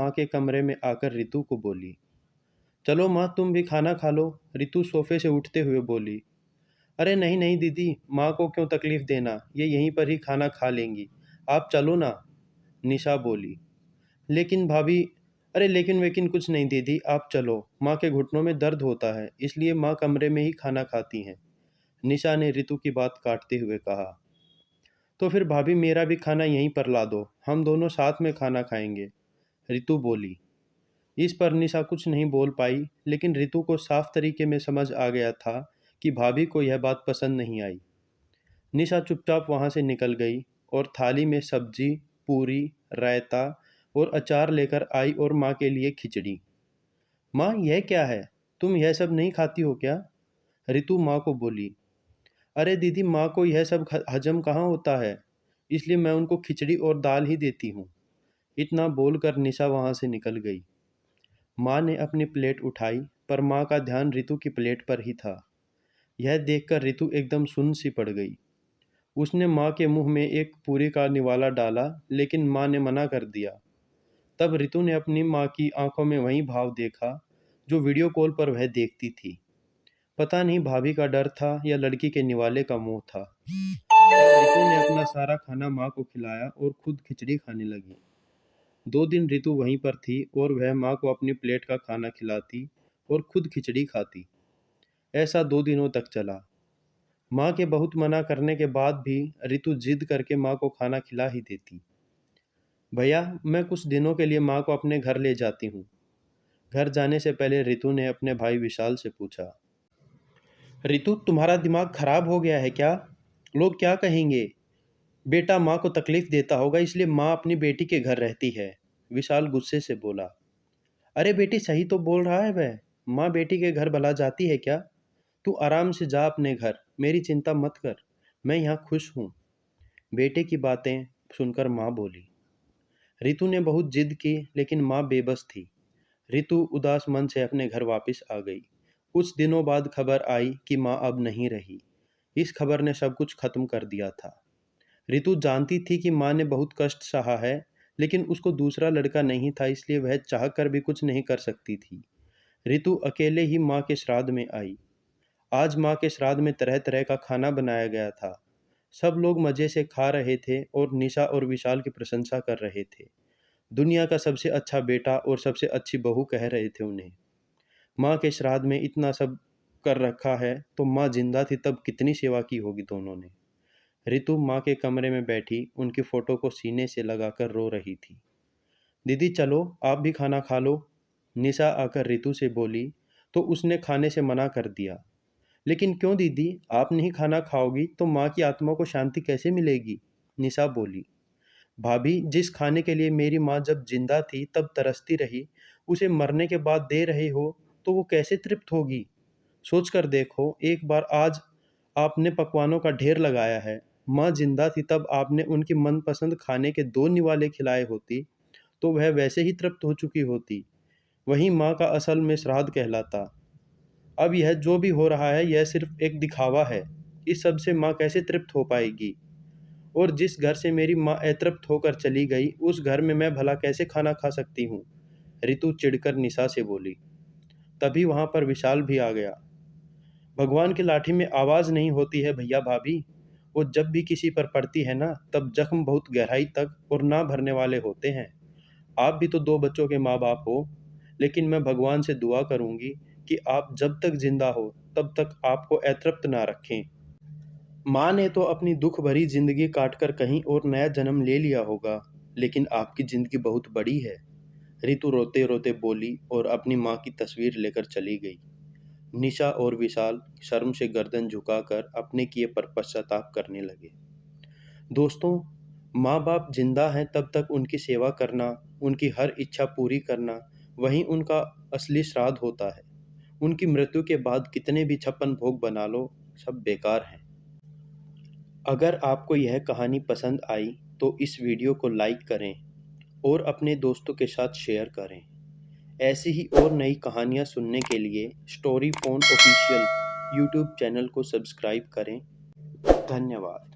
माँ के कमरे में आकर रितु को बोली, चलो माँ तुम भी खाना खा लो। रितु सोफे से उठते हुए बोली, अरे नहीं नहीं दीदी, माँ को क्यों तकलीफ देना, ये यहीं पर ही खाना खा लेंगी, आप चलो ना। निशा बोली, लेकिन भाभी, अरे लेकिन वेकिन कुछ नहीं दीदी, आप चलो, माँ के घुटनों में दर्द होता है, इसलिए माँ कमरे में ही खाना खाती हैं। निशा ने रितु की बात काटते हुए कहा, तो फिर भाभी मेरा भी खाना यहीं पर ला दो, हम दोनों साथ में खाना खाएंगे। रितु बोली। इस पर निशा कुछ नहीं बोल पाई, लेकिन रितु को साफ तरीके में समझ आ गया था कि भाभी को यह बात पसंद नहीं आई। निशा चुपचाप वहां से निकल गई और थाली में सब्जी, पूरी, रायता और अचार लेकर आई और माँ के लिए खिचड़ी। माँ यह क्या है, तुम यह सब नहीं खाती हो क्या? रितु माँ को बोली। अरे दीदी, माँ को यह सब हजम कहाँ होता है, इसलिए मैं उनको खिचड़ी और दाल ही देती हूँ। इतना बोलकर निशा वहां से निकल गई। माँ ने अपनी प्लेट उठाई, पर माँ का ध्यान रितु की प्लेट पर ही था। यह देखकर रितु एकदम सुन्न सी पड़ गई। उसने माँ के मुंह में एक पूरी का निवाला डाला, लेकिन माँ ने मना कर दिया। तब रितु ने अपनी माँ की आंखों में वही भाव देखा जो वीडियो कॉल पर वह देखती थी। पता नहीं भाभी का डर था या लड़की के निवाले का मोह था। तब रितु ने अपना सारा खाना माँ को खिलाया और खुद खिचड़ी खाने लगी। 2 दिन रितु वहीं पर थी और वह माँ को अपनी प्लेट का खाना खिलाती और खुद खिचड़ी खाती। ऐसा 2 दिनों तक चला। माँ के बहुत मना करने के बाद भी रितु जिद करके माँ को खाना खिला ही देती। भैया, मैं कुछ दिनों के लिए माँ को अपने घर ले जाती हूँ। घर जाने से पहले रितु ने अपने भाई विशाल से पूछा, रितु तुम्हारा दिमाग खराब हो गया है क्या? लोग क्या कहेंगे? बेटा माँ को तकलीफ देता होगा, इसलिए माँ अपनी बेटी के घर रहती है। विशाल गुस्से से बोला। अरे बेटी, सही तो बोल रहा है वह, माँ बेटी के घर भला जाती है क्या? तू आराम से जा अपने घर, मेरी चिंता मत कर, मैं यहाँ खुश हूँ। बेटे की बातें सुनकर माँ बोली। रितु ने बहुत जिद की, लेकिन माँ बेबस थी। रितु उदास मन से अपने घर वापस आ गई। कुछ दिनों बाद खबर आई कि माँ अब नहीं रही। इस खबर ने सब कुछ खत्म कर दिया था। रितु जानती थी कि माँ ने बहुत कष्ट सहा है, लेकिन उसको दूसरा लड़का नहीं था, इसलिए वह चाहकर भी कुछ नहीं कर सकती थी। रितु अकेले ही माँ के श्राद्ध में आई। आज माँ के श्राद्ध में तरह तरह का खाना बनाया गया था। सब लोग मज़े से खा रहे थे और निशा और विशाल की प्रशंसा कर रहे थे। दुनिया का सबसे अच्छा बेटा और सबसे अच्छी बहू कह रहे थे उन्हें। माँ के श्राद्ध में इतना सब कर रखा है, तो माँ जिंदा थी तब कितनी सेवा की होगी दोनों ने। रितु माँ के कमरे में बैठी उनकी फ़ोटो को सीने से लगाकर रो रही थी। दीदी चलो, आप भी खाना खा लो। निशा आकर रितु से बोली, तो उसने खाने से मना कर दिया। लेकिन क्यों दीदी, आप नहीं खाना खाओगी तो माँ की आत्मा को शांति कैसे मिलेगी? निशा बोली। भाभी, जिस खाने के लिए मेरी माँ जब जिंदा थी तब तरसती रही, उसे मरने के बाद दे रहे हो तो वो कैसे तृप्त होगी? सोच कर देखो एक बार, आज आपने पकवानों का ढेर लगाया है। माँ जिंदा थी तब आपने उनकी मनपसंद खाने के 2 निवाले खिलाए होती तो वह वैसे ही तृप्त हो चुकी होती। वही माँ का असल में श्राद्ध कहलाता। अब यह जो भी हो रहा है यह सिर्फ एक दिखावा है। इस सब से माँ कैसे तृप्त हो पाएगी? और जिस घर से मेरी माँ अतृप्त होकर चली गई, उस घर में मैं भला कैसे खाना खा सकती हूँ? रितु चिढ़कर निशा से बोली। तभी वहां पर विशाल भी आ गया। भगवान की लाठी में आवाज नहीं होती है भैया भाभी, वो जब भी किसी पर पड़ती है ना, तब जख्म बहुत गहराई तक और ना भरने वाले होते हैं। आप भी तो 2 बच्चों के माँ बाप हो, लेकिन मैं भगवान से दुआ करूंगी कि आप जब तक जिंदा हो तब तक आपको अतृप्त ना रखें। माँ ने तो अपनी दुख भरी जिंदगी काटकर कहीं और नया जन्म ले लिया होगा, लेकिन आपकी जिंदगी बहुत बड़ी है। रितु रोते रोते बोली और अपनी माँ की तस्वीर लेकर चली गई। निशा और विशाल शर्म से गर्दन झुकाकर अपने किए पर पश्चाताप करने लगे। दोस्तों, माँ बाप जिंदा हैं तब तक उनकी सेवा करना, उनकी हर इच्छा पूरी करना, वही उनका असली श्राद्ध होता है। उनकी मृत्यु के बाद कितने भी 56 भोग बना लो, सब बेकार हैं। अगर आपको यह कहानी पसंद आई तो इस वीडियो को लाइक करें और अपने दोस्तों के साथ शेयर करें। ऐसी ही और नई कहानियाँ सुनने के लिए story phone official YouTube channel को सब्सक्राइब करें। धन्यवाद।